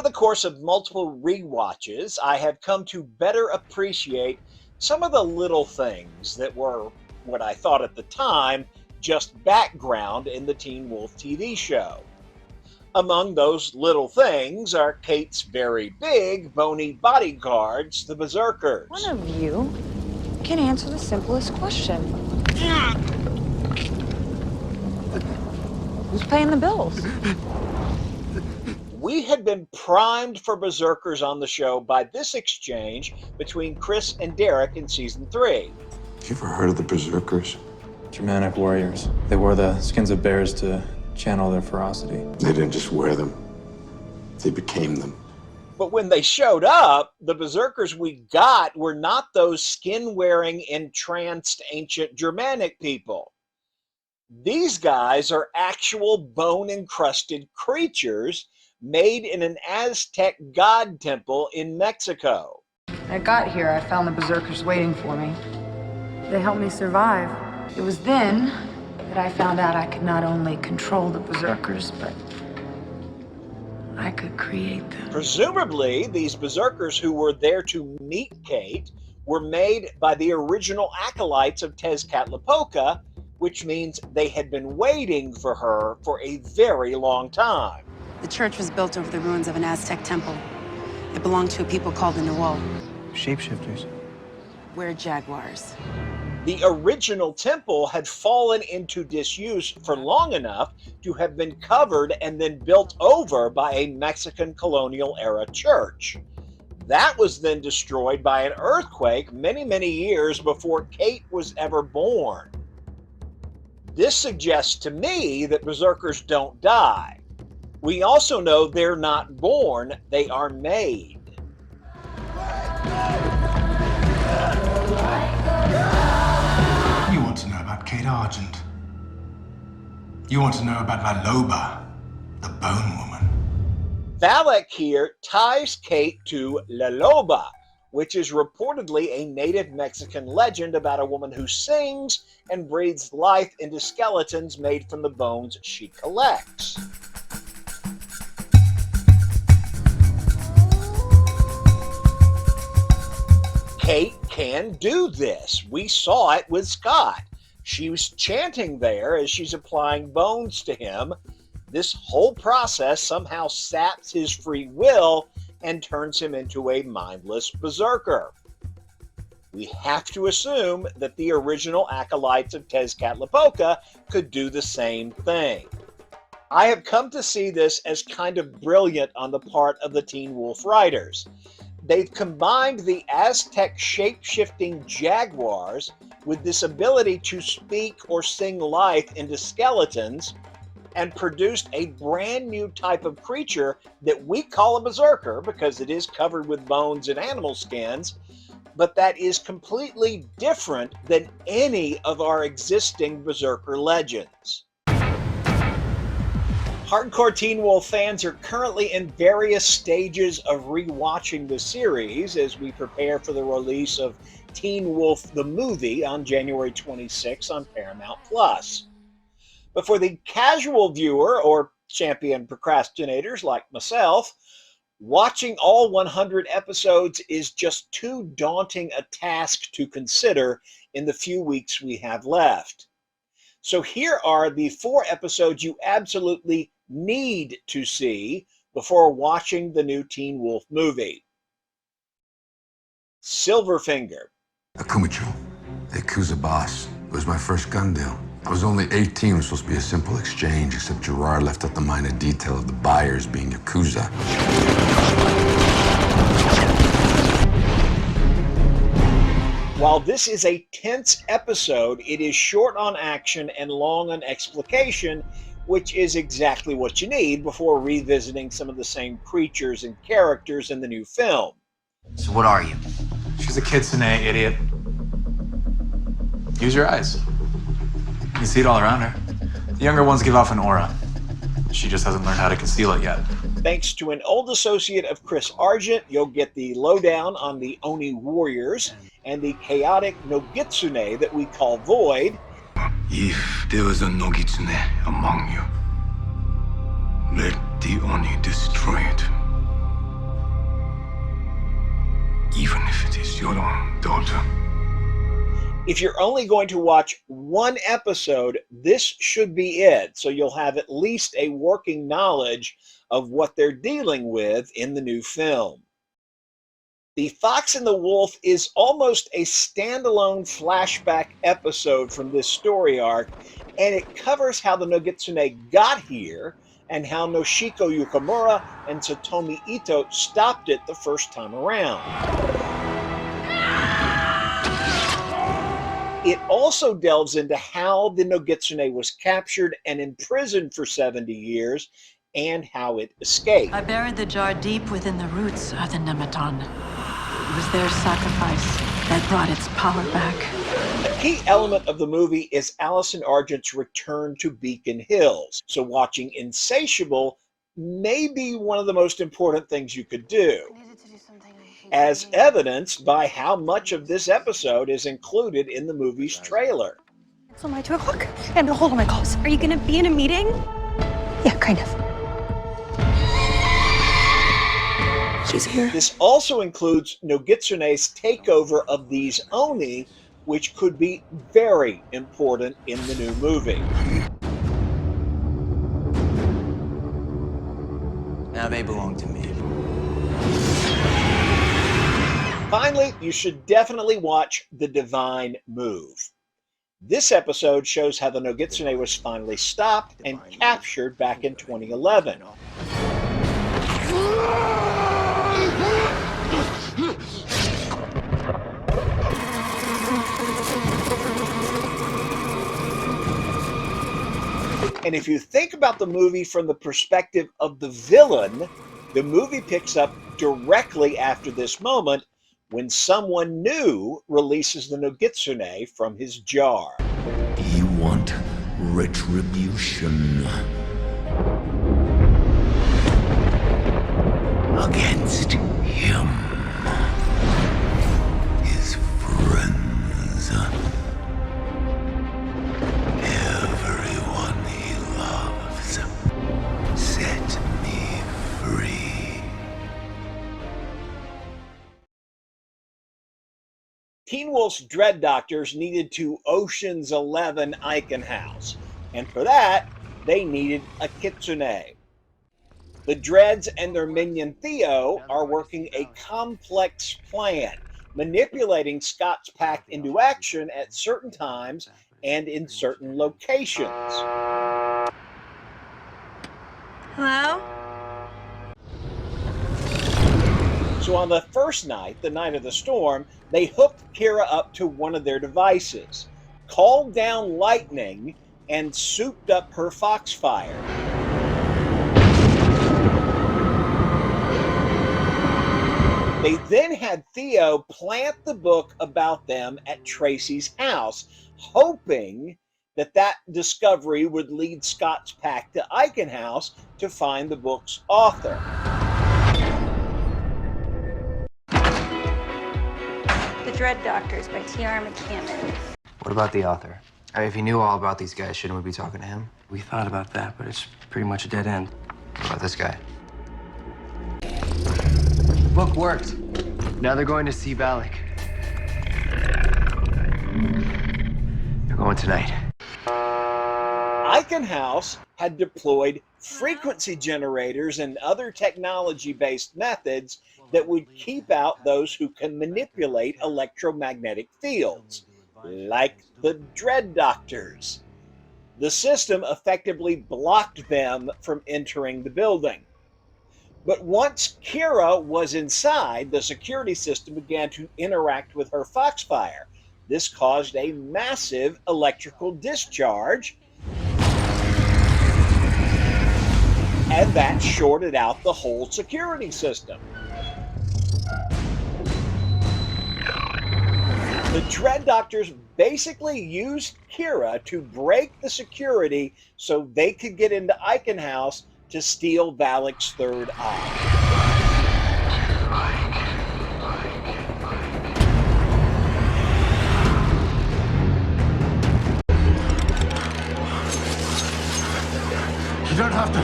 the course of multiple rewatches, I have come to better appreciate some of the little things that were what I thought at the time just background in the Teen Wolf TV show. Among those little things are Kate's very big, bony bodyguards, the Berserkers. One of you can answer the simplest question. Who's paying the bills? We had been primed for Berserkers on the show by this exchange between Chris and Derek in season 3. You ever heard of the Berserkers? Germanic warriors. They wore the skins of bears to channel their ferocity. They didn't just wear them, they became them. But when they showed up, the Berserkers we got were not those skin-wearing, entranced ancient Germanic people. These guys are actual bone-encrusted creatures made in an Aztec god temple in Mexico. When I got here, I found the Berserkers waiting for me. They helped me survive. It was then that I found out I could not only control the Berserkers, but I could create them. Presumably, these Berserkers who were there to meet Kate were made by the original acolytes of Tezcatlipoca, which means they had been waiting for her for a very long time. The church was built over the ruins of an Aztec temple. It belonged to a people called the Nahual. Shapeshifters. We're jaguars. The original temple had fallen into disuse for long enough to have been covered and then built over by a Mexican colonial-era church. That was then destroyed by an earthquake many, many years before Kate was ever born. This suggests to me that Berserkers don't die. We also know they're not born, they are made. You want to know about Kate Argent. You want to know about La Loba, the Bone Woman. Valak here ties Kate to La Loba, which is reportedly a native Mexican legend about a woman who sings and breathes life into skeletons made from the bones she collects. Kate can do this. We saw it with Scott. She was chanting there as she's applying bones to him. This whole process somehow saps his free will and turns him into a mindless berserker. We have to assume that the original acolytes of Tezcatlipoca could do the same thing. I have come to see this as kind of brilliant on the part of the Teen Wolf writers. They've combined the Aztec shape-shifting jaguars with this ability to speak or sing life into skeletons and produced a brand new type of creature that we call a berserker because it is covered with bones and animal skins, but that is completely different than any of our existing berserker legends. Hardcore Teen Wolf fans are currently in various stages of rewatching the series as we prepare for the release of Teen Wolf the movie on January 26 on Paramount+. But for the casual viewer or champion procrastinators like myself, watching all 100 episodes is just too daunting a task to consider in the few weeks we have left. So here are the 4 episodes you absolutely need to see before watching the new Teen Wolf movie. Silverfinger. Akumacho, the Yakuza boss. It was my first gun deal. I was only 18, it was supposed to be a simple exchange, except Gerard left out the minor detail of the buyers being Yakuza. While this is a tense episode, it is short on action and long on explication, which is exactly what you need before revisiting some of the same creatures and characters in the new film. So what are you? She's a kitsune, idiot. Use your eyes. You can see it all around her. The younger ones give off an aura. She just hasn't learned how to conceal it yet. Thanks to an old associate of Chris Argent, you'll get the lowdown on the Oni warriors and the chaotic Nogitsune that we call Void. If there was a Nogitsune among you, let the Oni destroy it. even if it is your own daughter. If you're only going to watch one episode, this should be it. So you'll have at least a working knowledge of what they're dealing with in the new film. The Fox and the Wolf is almost a standalone flashback episode from this story arc, and it covers how the Nogitsune got here and how Noshiko Yukimura and Satomi Ito stopped it the first time around. It also delves into how the Nogitsune was captured and imprisoned for 70 years and how it escaped. I buried the jar deep within the roots of the Nematon. It was their sacrifice that brought its power back. A key element of the movie is Allison Argent's return to Beacon Hills, so watching Insatiable may be one of the most important things you could do, as evidenced by how much of this episode is included in the movie's trailer. It's on my 2 o'clock, and hold on my calls. Are you gonna be in a meeting? Yeah, kind of. She's here. This also includes Nogitsune's takeover of these Oni, which could be very important in the new movie. Now they belong to me. Finally, you should definitely watch The Divine Move. This episode shows how the Nogitsune was finally stopped and captured back in 2011. And if you think about the movie from the perspective of the villain, the movie picks up directly after this moment when someone new releases the Nogitsune from his jar. You want retribution against him, his friends, everyone he loves. Set me free. Teen Wolf's Dread Doctors needed to Ocean's 11 Icon House, and for that, they needed a kitsune. The Dreads and their minion Theo are working a complex plan, manipulating Scott's pack into action at certain times and in certain locations. Hello? So on the first night, the night of the storm, they hooked Kira up to one of their devices, called down lightning, and souped up her Foxfire. They then had Theo plant the book about them at Tracy's house, hoping that that discovery would lead Scott's pack to Icon House to find the book's author. The Dread Doctors by T.R. McCammon. What about the author? If he knew all about these guys, shouldn't we be talking to him? We thought about that, but it's pretty much a dead end. What about this guy? Book worked. Now they're going to see Valak. They're going tonight. Icon House had deployed frequency generators and other technology-based methods that would keep out those who can manipulate electromagnetic fields, like the Dread Doctors. The system effectively blocked them from entering the building. But once Kira was inside, the security system began to interact with her Foxfire. This caused a massive electrical discharge, and that shorted out the whole security system. The Dread Doctors basically used Kira to break the security so they could get into Icon House to steal Valak's third eye. You don't have to.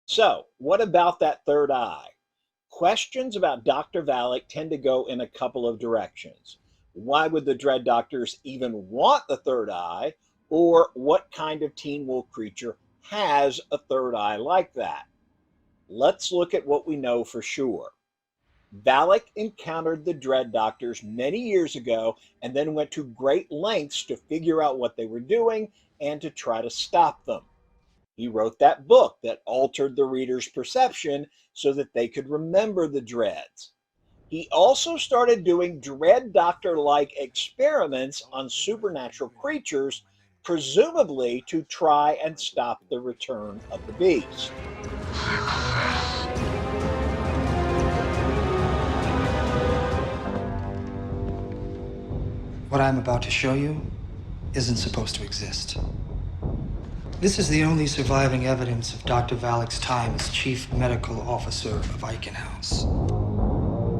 So, what about that third eye? Questions about Dr. Valek tend to go in a couple of directions. Why would the Dread Doctors even want the third eye? Or what kind of Teen Wolf creature has a third eye like that? Let's look at what we know for sure. Valek encountered the Dread Doctors many years ago and then went to great lengths to figure out what they were doing and to try to stop them. He wrote that book that altered the reader's perception so that they could remember the Dreads. He also started doing Dread Doctor-like experiments on supernatural creatures, presumably to try and stop the return of the beast. What I'm about to show you isn't supposed to exist. This is the only surviving evidence of Dr. Valek's time as chief medical officer of Eichen House.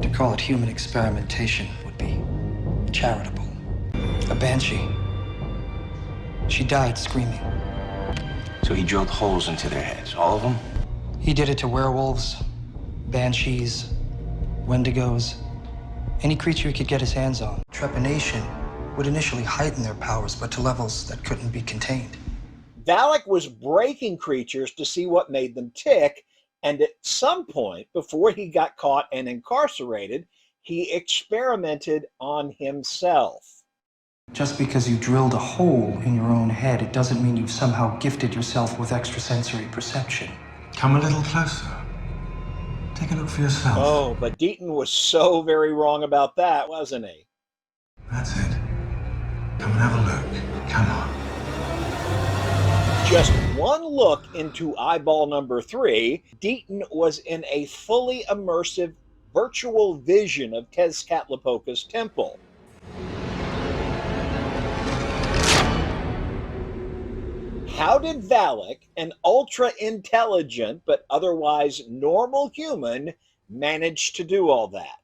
To call it human experimentation would be charitable. A banshee. She died screaming. So he drilled holes into their heads, all of them? He did it to werewolves, banshees, wendigos, any creature he could get his hands on. Trepanation would initially heighten their powers, but to levels that couldn't be contained. Valek was breaking creatures to see what made them tick, and at some point, before he got caught and incarcerated, he experimented on himself. Just because you drilled a hole in your own head, it doesn't mean you've somehow gifted yourself with extrasensory perception. Come a little closer. Take a look for yourself. Oh, but Deaton was so very wrong about that, wasn't he? That's it. Come and have a look. Come on. Just one look into eyeball number 3, Deaton was in a fully immersive virtual vision of Tezcatlipoca's temple. How did Valek, an ultra-intelligent but otherwise normal human, manage to do all that?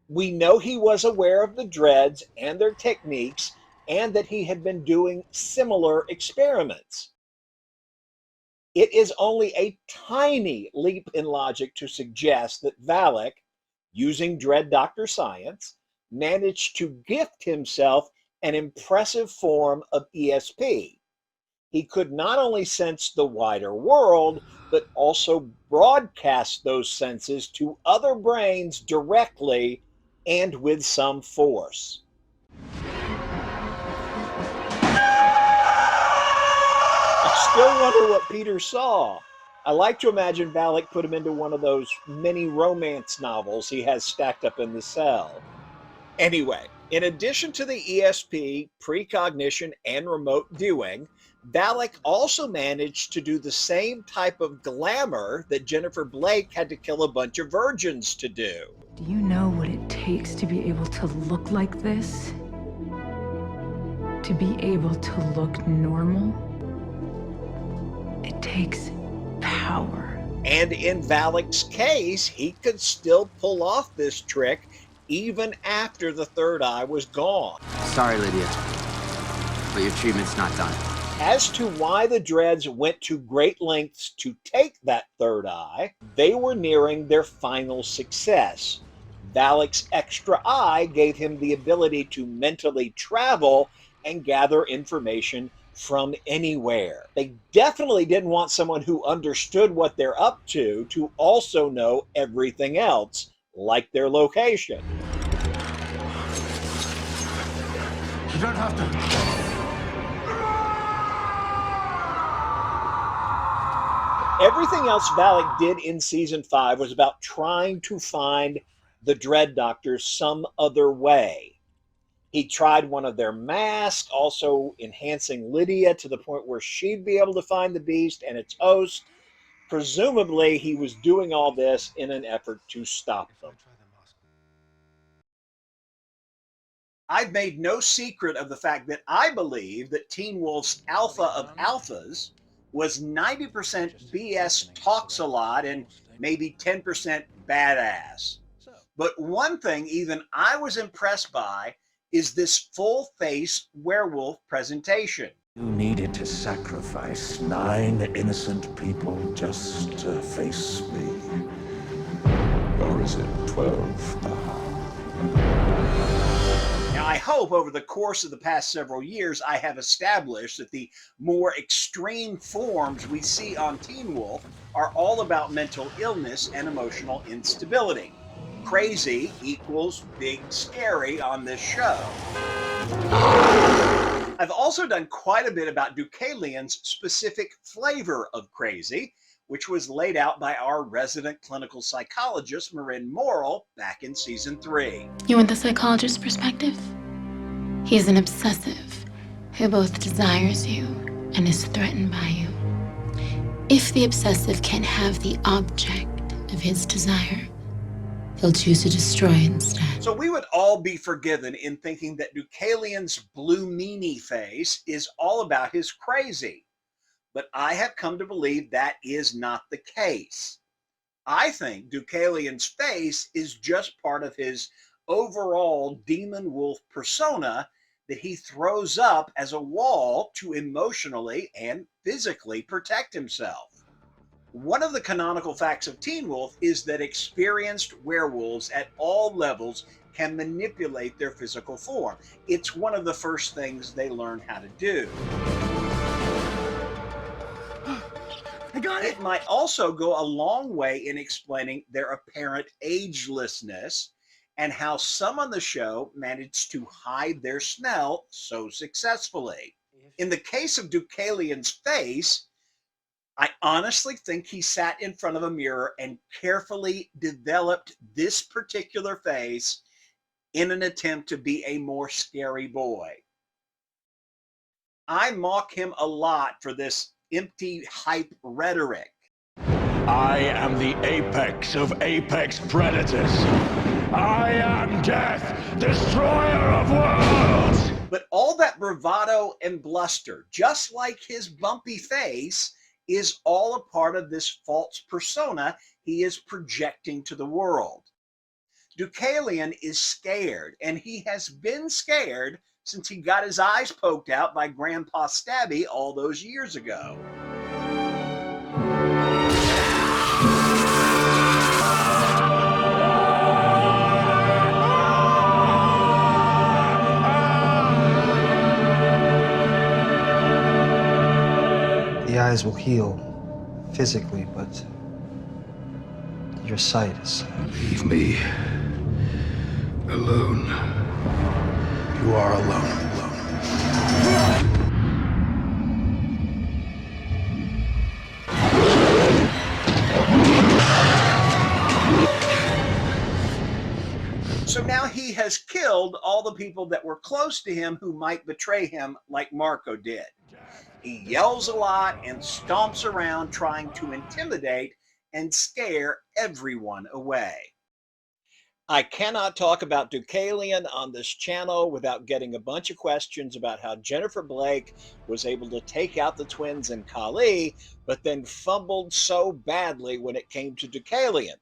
We know he was aware of the Dreads and their techniques, and that he had been doing similar experiments. It is only a tiny leap in logic to suggest that Valek, using Dread Doctor science, managed to gift himself an impressive form of ESP. He could not only sense the wider world, but also broadcast those senses to other brains directly and with some force. I still wonder what Peter saw. I like to imagine Valek put him into one of those mini romance novels he has stacked up in the cell. Anyway, in addition to the ESP, precognition, and remote viewing, Valek also managed to do the same type of glamour that Jennifer Blake had to kill a bunch of virgins to do. Do you know what it takes to be able to look like this? To be able to look normal? It takes power. And in Valek's case, he could still pull off this trick even after the third eye was gone. Sorry, Lydia, but your treatment's not done. As to why the Dreads went to great lengths to take that third eye, they were nearing their final success. Valek's extra eye gave him the ability to mentally travel and gather information from anywhere. They definitely didn't want someone who understood what they're up to also know everything else, like their location. You don't have to. Everything else Valek did in season 5 was about trying to find the Dread Doctors some other way. He tried one of their masks, also enhancing Lydia to the point where she'd be able to find the beast and its host. Presumably, he was doing all this in an effort to stop them. I've made no secret of the fact that I believe that Teen Wolf's Alpha of Alphas was 90% BS, talks a lot, and maybe 10% badass. But one thing even I was impressed by is this full-face werewolf presentation. You needed to sacrifice 9 innocent people just to face me. Or is it 12 now? Now, I hope over the course of the past several years, I have established that the more extreme forms we see on Teen Wolf are all about mental illness and emotional instability. Crazy equals big scary on this show. I've also done quite a bit about Deucalion's specific flavor of crazy, which was laid out by our resident clinical psychologist, Marin Morrill, back in season 3. You want the psychologist's perspective? He's an obsessive who both desires you and is threatened by you. If the obsessive can't have the object of his desire, he'll choose to destroy instead. So we would all be forgiven in thinking that Deucalion's blue meanie face is all about his crazy. But I have come to believe that is not the case. I think Deucalion's face is just part of his overall demon wolf persona that he throws up as a wall to emotionally and physically protect himself. One of the canonical facts of Teen Wolf is that experienced werewolves at all levels can manipulate their physical form. It's one of the first things they learn how to do. I got it! It might also go a long way in explaining their apparent agelessness and how some on the show managed to hide their smell so successfully. In the case of Deucalion's face, I honestly think he sat in front of a mirror and carefully developed this particular face in an attempt to be a more scary boy. I mock him a lot for this empty hype rhetoric. I am the apex of apex predators. I am death, destroyer of worlds. But all that bravado and bluster, just like his bumpy face, is all a part of this false persona he is projecting to the world. Deucalion is scared, and he has been scared since he got his eyes poked out by Grandpa Stabby all those years ago. The eyes will heal physically, but your sight is... Leave me alone. You are alone. So now he has killed all the people that were close to him who might betray him like Marco did. He yells a lot and stomps around trying to intimidate and scare everyone away. I cannot talk about Deucalion on this channel without getting a bunch of questions about how Jennifer Blake was able to take out the twins and Kali, but then fumbled so badly when it came to Deucalion.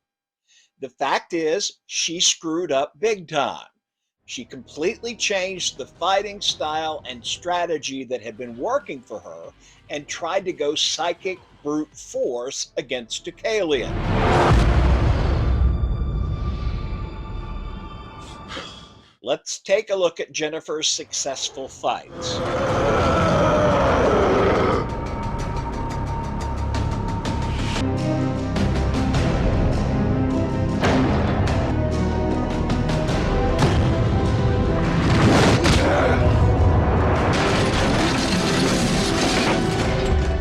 The fact is, she screwed up big time. She completely changed the fighting style and strategy that had been working for her and tried to go psychic brute force against Deucalion. Let's take a look at Jennifer's successful fights.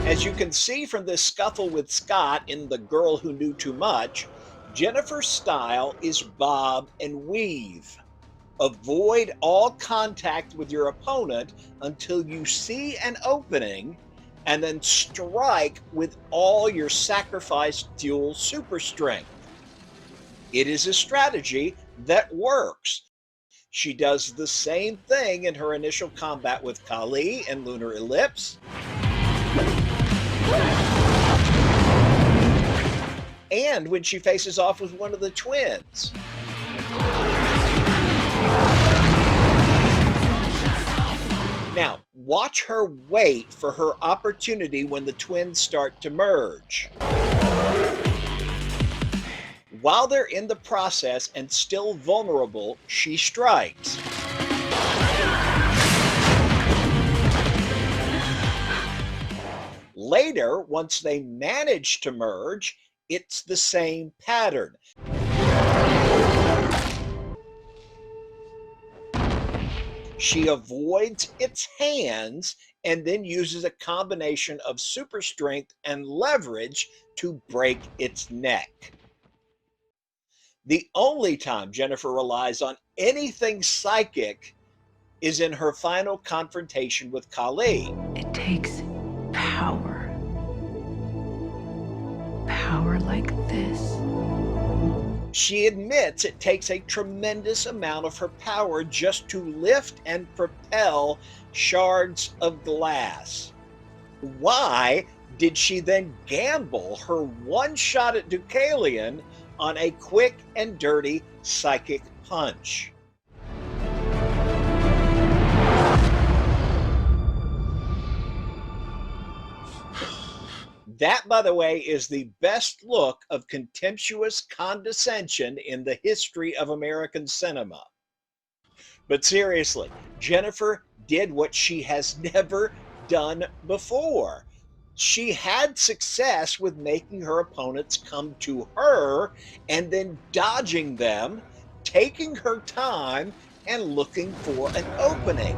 As you can see from this scuffle with Scott in The Girl Who Knew Too Much, Jennifer's style is bob and weave. Avoid all contact with your opponent until you see an opening, and then strike with all your sacrificed dual super strength. It is a strategy that works. She does the same thing in her initial combat with Kali and Lunar Ellipse, and when she faces off with one of the twins. Now, watch her wait for her opportunity when the twins start to merge. While they're in the process and still vulnerable, she strikes. Later, once they manage to merge, it's the same pattern. She avoids its hands and then uses a combination of super strength and leverage to break its neck. The only time Jennifer relies on anything psychic is in her final confrontation with Kali. It takes power. Power like this. She admits it takes a tremendous amount of her power just to lift and propel shards of glass. Why did she then gamble her one shot at Deucalion on a quick and dirty psychic punch? That, by the way, is the best look of contemptuous condescension in the history of American cinema. But seriously, Jennifer did what she has never done before. She had success with making her opponents come to her and then dodging them, taking her time, and looking for an opening.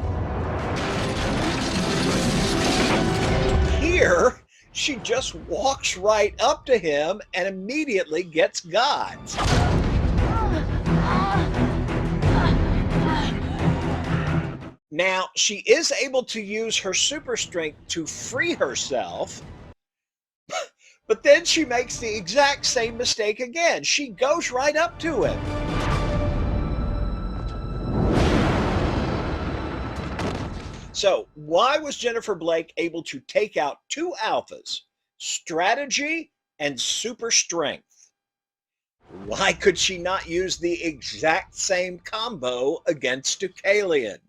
Here, she just walks right up to him and immediately gets got. Now, she is able to use her super strength to free herself, but then she makes the exact same mistake again. She goes right up to him. So, why was Jennifer Blake able to take out two alphas, strategy and super strength? Why could she not use the exact same combo against Deucalion?